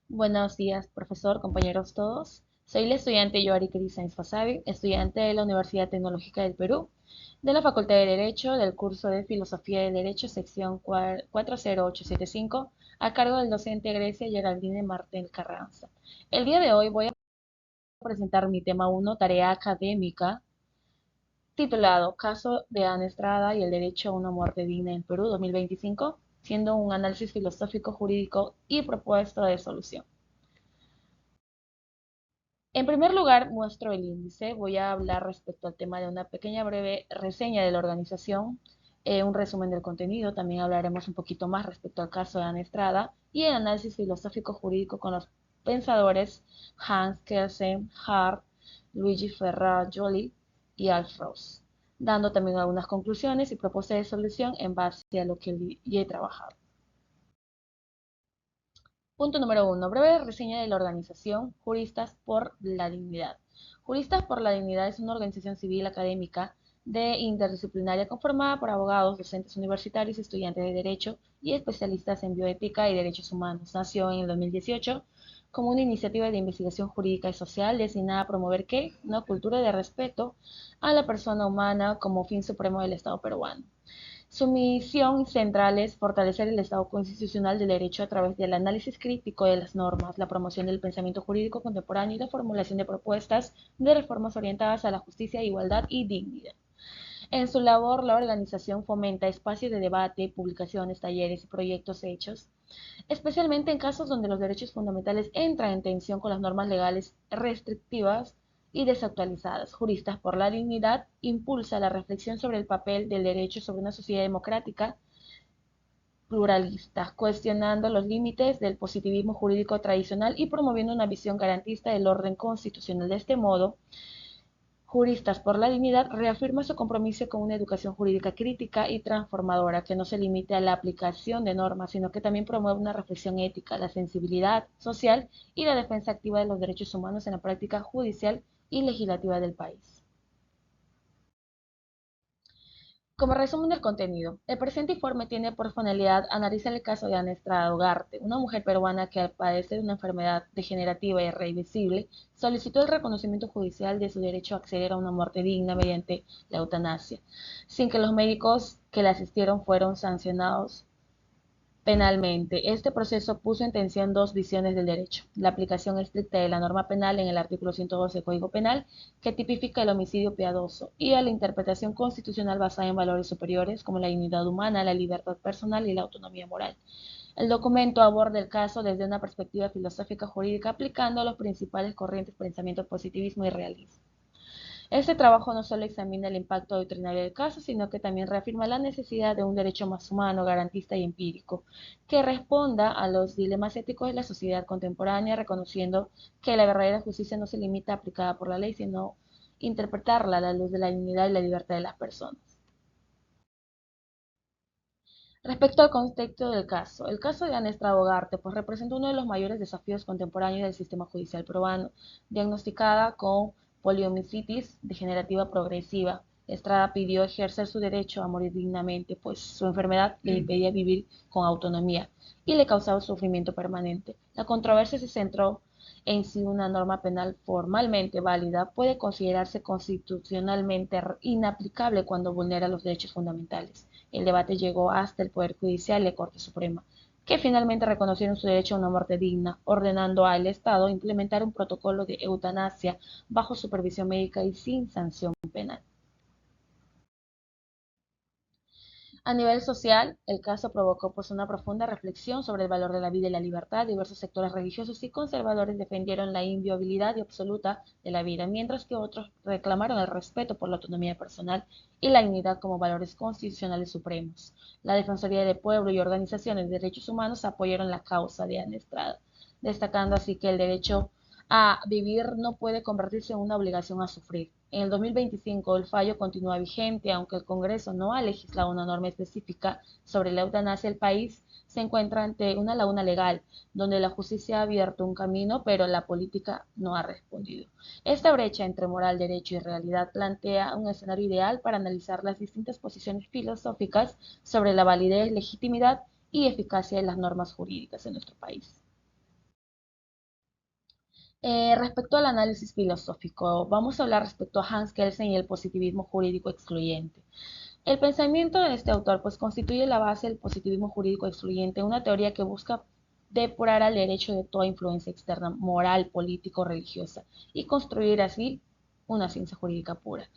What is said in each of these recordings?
Buenos días, profesor, compañeros todos. Soy la estudiante Yoari Sainz Fasabi, estudiante de la Universidad Tecnológica del Perú, de la Facultad de Derecho, del curso de Filosofía de Derecho, sección 40875, a cargo del docente Grecia Geraldine Martel Carranza. El día de hoy voy a presentar mi tema 1, tarea académica, titulado Caso de Ana Estrada y el derecho a una muerte digna en Perú 2025, siendo un análisis filosófico, jurídico y propuesta de solución. En primer lugar, muestro el índice. Voy a hablar respecto al tema de una pequeña breve reseña de la organización, un resumen del contenido. También hablaremos un poquito más respecto al caso de Ana Estrada y el análisis filosófico jurídico con los pensadores Hans Kelsen, Hart, Luigi Ferrajoli y Alf Ross, dando también algunas conclusiones y propuestas de solución en base a lo que ya he trabajado. Punto número uno. Breve reseña de la organización Juristas por la Dignidad. Juristas por la Dignidad es una organización civil académica de interdisciplinaria conformada por abogados, docentes universitarios, estudiantes de Derecho y especialistas en bioética y derechos humanos. Nació en el 2018 como una iniciativa de investigación jurídica y social destinada a promover ¿qué? Una cultura de respeto a la persona humana como fin supremo del Estado peruano. Su misión central es fortalecer el Estado constitucional del derecho a través del análisis crítico de las normas, la promoción del pensamiento jurídico contemporáneo y la formulación de propuestas de reformas orientadas a la justicia, igualdad y dignidad. En su labor, la organización fomenta espacios de debate, publicaciones, talleres y proyectos hechos, especialmente en casos donde los derechos fundamentales entran en tensión con las normas legales restrictivas y desactualizadas. Juristas por la Dignidad impulsa la reflexión sobre el papel del derecho sobre una sociedad democrática pluralista, cuestionando los límites del positivismo jurídico tradicional y promoviendo una visión garantista del orden constitucional. De este modo, Juristas por la Dignidad reafirma su compromiso con una educación jurídica crítica y transformadora que no se limite a la aplicación de normas, sino que también promueve una reflexión ética, la sensibilidad social y la defensa activa de los derechos humanos en la práctica judicial y legislativa del país. Como resumen del contenido, el presente informe tiene por finalidad analizar el caso de Ana Estrada Ugarte, una mujer peruana que al padecer una enfermedad degenerativa e irreversible solicitó el reconocimiento judicial de su derecho a acceder a una muerte digna mediante la eutanasia, sin que los médicos que la asistieron fueron sancionados penalmente. Este proceso puso en tensión dos visiones del derecho: la aplicación estricta de la norma penal en el artículo 112 del Código Penal, que tipifica el homicidio piadoso, y a la interpretación constitucional basada en valores superiores como la dignidad humana, la libertad personal y la autonomía moral. El documento aborda el caso desde una perspectiva filosófica jurídica aplicando los principales corrientes de pensamiento positivismo y realismo. Este trabajo no solo examina el impacto doctrinario del caso, sino que también reafirma la necesidad de un derecho más humano, garantista y empírico, que responda a los dilemas éticos de la sociedad contemporánea, reconociendo que la verdadera justicia no se limita a aplicada por la ley, sino interpretarla a la luz de la dignidad y la libertad de las personas. Respecto al contexto del caso, el caso de Ana Estrada Ugarte pues, representa uno de los mayores desafíos contemporáneos del sistema judicial peruano, diagnosticada con poliomielitis degenerativa progresiva. Estrada pidió ejercer su derecho a morir dignamente, pues su enfermedad le impedía vivir con autonomía y le causaba sufrimiento permanente. La controversia se centró en si una norma penal formalmente válida puede considerarse constitucionalmente inaplicable cuando vulnera los derechos fundamentales. El debate llegó hasta el Poder Judicial y la Corte Suprema, que finalmente reconocieron su derecho a una muerte digna, ordenando al Estado implementar un protocolo de eutanasia bajo supervisión médica y sin sanción penal. A nivel social, el caso provocó pues una profunda reflexión sobre el valor de la vida y la libertad. Diversos sectores religiosos y conservadores defendieron la inviolabilidad absoluta de la vida, mientras que otros reclamaron el respeto por la autonomía personal y la dignidad como valores constitucionales supremos. La Defensoría del Pueblo y organizaciones de derechos humanos apoyaron la causa de Ana Estrada, destacando así que el derecho a vivir no puede convertirse en una obligación a sufrir. En el 2025 el fallo continúa vigente, aunque el Congreso no ha legislado una norma específica sobre la eutanasia. El país se encuentra ante una laguna legal, donde la justicia ha abierto un camino, pero la política no ha respondido. Esta brecha entre moral, derecho y realidad plantea un escenario ideal para analizar las distintas posiciones filosóficas sobre la validez, legitimidad y eficacia de las normas jurídicas en nuestro país. Respecto al análisis filosófico, vamos a hablar respecto a Hans Kelsen y el positivismo jurídico excluyente. El pensamiento de este autor pues constituye la base del positivismo jurídico excluyente, una teoría que busca depurar al derecho de toda influencia externa, moral, político, religiosa, y construir así una ciencia jurídica pura.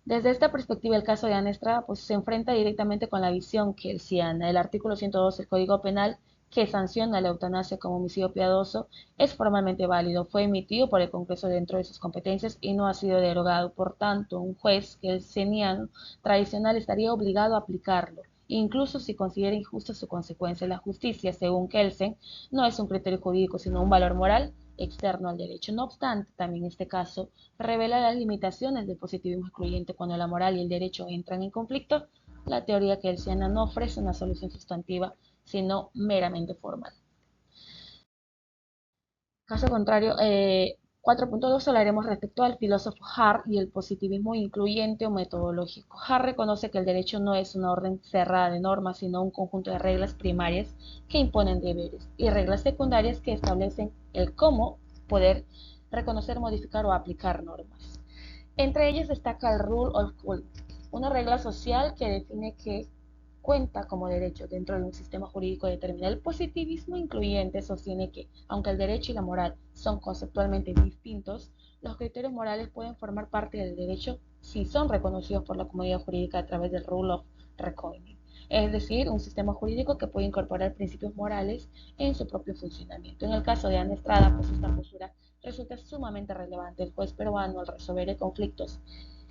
Desde esta perspectiva, el caso de Ana Estrada pues, se enfrenta directamente con la visión kelsiana. El artículo 102 del Código Penal, que sanciona la eutanasia como homicidio piadoso, es formalmente válido. Fue emitido por el Congreso dentro de sus competencias y no ha sido derogado. Por tanto, un juez kelseniano tradicional estaría obligado a aplicarlo, incluso si considera injusta su consecuencia. La justicia, según Kelsen, no es un criterio jurídico, sino un valor moral externo al derecho. No obstante, también este caso revela las limitaciones del positivismo excluyente cuando la moral y el derecho entran en conflicto. La teoría kelsiana no ofrece una solución sustantiva, sino meramente formal. Caso contrario, 4.2 hablaremos respecto al filósofo Hart y el positivismo incluyente o metodológico. Hart reconoce que el derecho no es una orden cerrada de normas, sino un conjunto de reglas primarias que imponen deberes y reglas secundarias que establecen el cómo poder reconocer, modificar o aplicar normas. Entre ellas destaca el Rule of Law, una regla social que define que cuenta como derecho dentro de un sistema jurídico determinado. El positivismo incluyente sostiene que, aunque el derecho y la moral son conceptualmente distintos, los criterios morales pueden formar parte del derecho si son reconocidos por la comunidad jurídica a través del Rule of Reckoning, es decir, un sistema jurídico que puede incorporar principios morales en su propio funcionamiento. En el caso de Ana Estrada, pues esta postura resulta sumamente relevante. El juez peruano, al resolver conflictos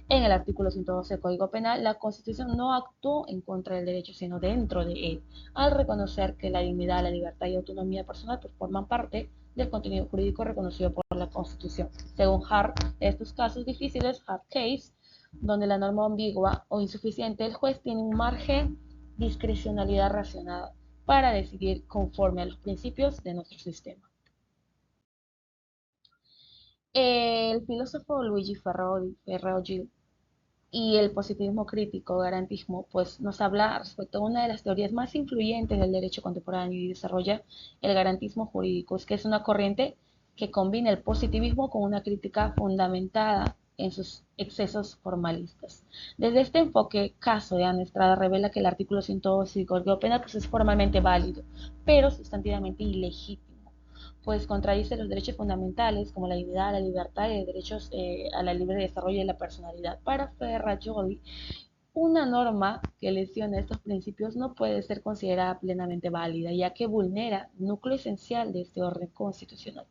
en el artículo 112 del Código Penal, la Constitución no actuó en contra del derecho, sino dentro de él, al reconocer que la dignidad, la libertad y autonomía personal pues, forman parte del contenido jurídico reconocido por la Constitución. Según Hart, estos casos difíciles, hard case, donde la norma ambigua o insuficiente, el juez tiene un margen de discrecionalidad racionada para decidir conforme a los principios de nuestro sistema. El filósofo Luigi Ferroggi y el positivismo crítico, garantismo, pues nos habla respecto a una de las teorías más influyentes del derecho contemporáneo y desarrolla el garantismo jurídico, es que es una corriente que combina el positivismo con una crítica fundamentada en sus excesos formalistas. Desde este enfoque, caso de Ana Estrada revela que el artículo 112 del Código Penal pues, es formalmente válido, pero sustantivamente ilegítimo, pues contradice los derechos fundamentales como la dignidad, la libertad y derechos a la libre desarrollo de la personalidad. Para Ferrajoli, una norma que lesiona estos principios no puede ser considerada plenamente válida, ya que vulnera el núcleo esencial de este orden constitucional.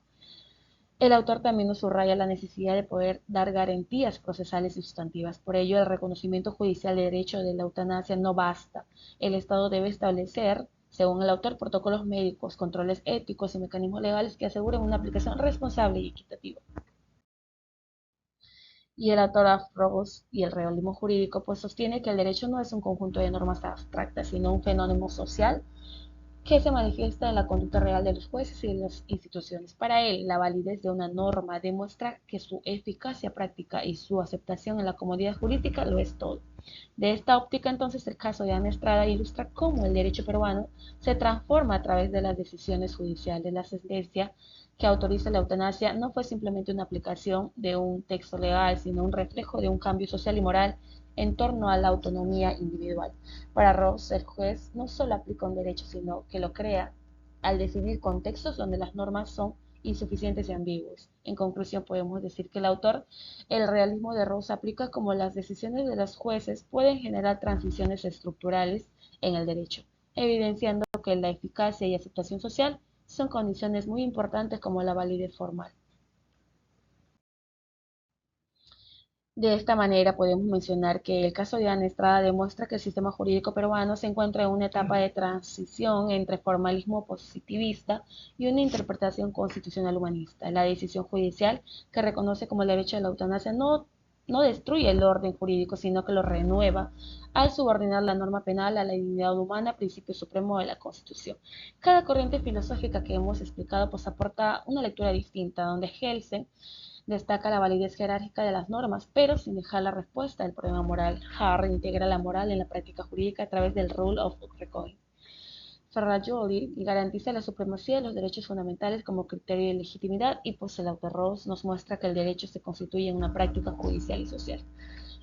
El autor también nos subraya la necesidad de poder dar garantías procesales y sustantivas. Por ello, el reconocimiento judicial de derecho de la eutanasia no basta. El Estado debe establecer, según el autor, protocolos médicos, controles éticos y mecanismos legales que aseguren una aplicación responsable y equitativa. Y el autor Afros y el realismo jurídico pues sostiene que el derecho no es un conjunto de normas abstractas, sino un fenómeno social que se manifiesta en la conducta real de los jueces y de las instituciones. Para él, la validez de una norma demuestra que su eficacia práctica y su aceptación en la comunidad jurídica lo es todo. De esta óptica, entonces, el caso de Ana Estrada ilustra cómo el derecho peruano se transforma a través de las decisiones judiciales. La sentencia que autoriza la eutanasia no fue simplemente una aplicación de un texto legal, sino un reflejo de un cambio social y moral en torno a la autonomía individual. Para Ross, el juez no solo aplica un derecho, sino que lo crea al decidir contextos donde las normas son insuficientes y ambiguos. En conclusión, podemos decir que el autor, el realismo de Ross aplica como las decisiones de los jueces pueden generar transiciones estructurales en el derecho, evidenciando que la eficacia y aceptación social son condiciones muy importantes como la validez formal. De esta manera podemos mencionar que el caso de Ana Estrada demuestra que el sistema jurídico peruano se encuentra en una etapa de transición entre formalismo positivista y una interpretación constitucional humanista. La decisión judicial que reconoce como el derecho a la eutanasia no destruye el orden jurídico, sino que lo renueva al subordinar la norma penal a la dignidad humana, principio supremo de la Constitución. Cada corriente filosófica que hemos explicado pues aporta una lectura distinta, donde Kelsen destaca la validez jerárquica de las normas, pero sin dejar la respuesta del problema moral. Hart integra la moral en la práctica jurídica a través del Rule of Reckoning. Ferrajoli y garantiza la supremacía de los derechos fundamentales como criterio de legitimidad y pues el autor nos muestra que el derecho se constituye en una práctica judicial y social.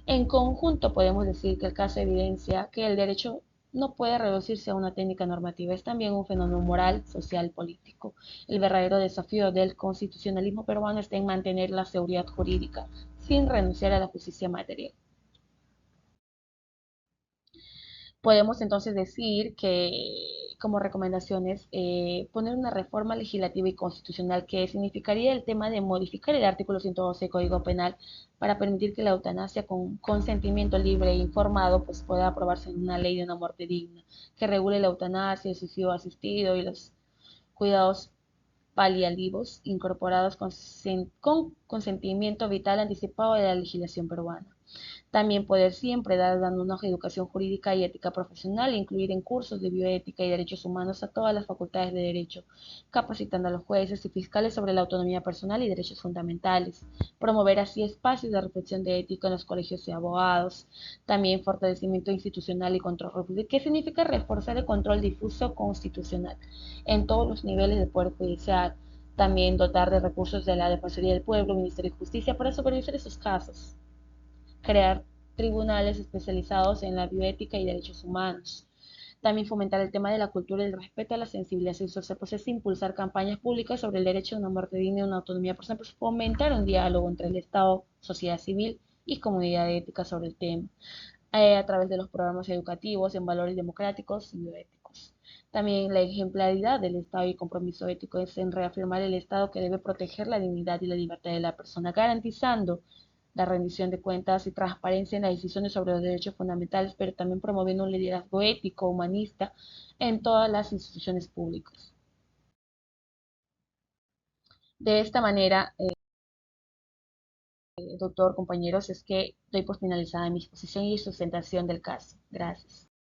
En conjunto podemos decir que el caso evidencia que el derecho no puede reducirse a una técnica normativa, es también un fenómeno moral, social, y político. El verdadero desafío del constitucionalismo peruano está en mantener la seguridad jurídica sin renunciar a la justicia material. Podemos entonces decir que como recomendaciones poner una reforma legislativa y constitucional que significaría el tema de modificar el artículo 112 del Código Penal para permitir que la eutanasia con consentimiento libre e informado pues pueda aprobarse en una ley de una muerte digna, que regule la eutanasia, el suicidio asistido y los cuidados paliativos incorporados con consentimiento vital anticipado de la legislación peruana. También poder siempre dar dando una educación jurídica y ética profesional, incluir en cursos de bioética y derechos humanos a todas las facultades de derecho, capacitando a los jueces y fiscales sobre la autonomía personal y derechos fundamentales, promover así espacios de reflexión de ética en los colegios de abogados, también fortalecimiento institucional y control. ¿Qué significa reforzar el control difuso constitucional en todos los niveles del Poder Judicial? También dotar de recursos de la Defensoría del Pueblo, Ministerio de Justicia para supervisar esos casos, crear tribunales especializados en la bioética y derechos humanos. También fomentar el tema de la cultura y el respeto a la sensibilización social, pues es impulsar campañas públicas sobre el derecho a una muerte digna y una autonomía personal, pues fomentar un diálogo entre el Estado, sociedad civil y comunidad ética sobre el tema, a través de los programas educativos en valores democráticos y bioéticos. También la ejemplaridad del Estado y compromiso ético es en reafirmar el Estado que debe proteger la dignidad y la libertad de la persona, garantizando la rendición de cuentas y transparencia en las decisiones sobre los derechos fundamentales, pero también promoviendo un liderazgo ético, humanista en todas las instituciones públicas. De esta manera, doctor, compañeros, es que doy por finalizada mi exposición y sustentación del caso. Gracias.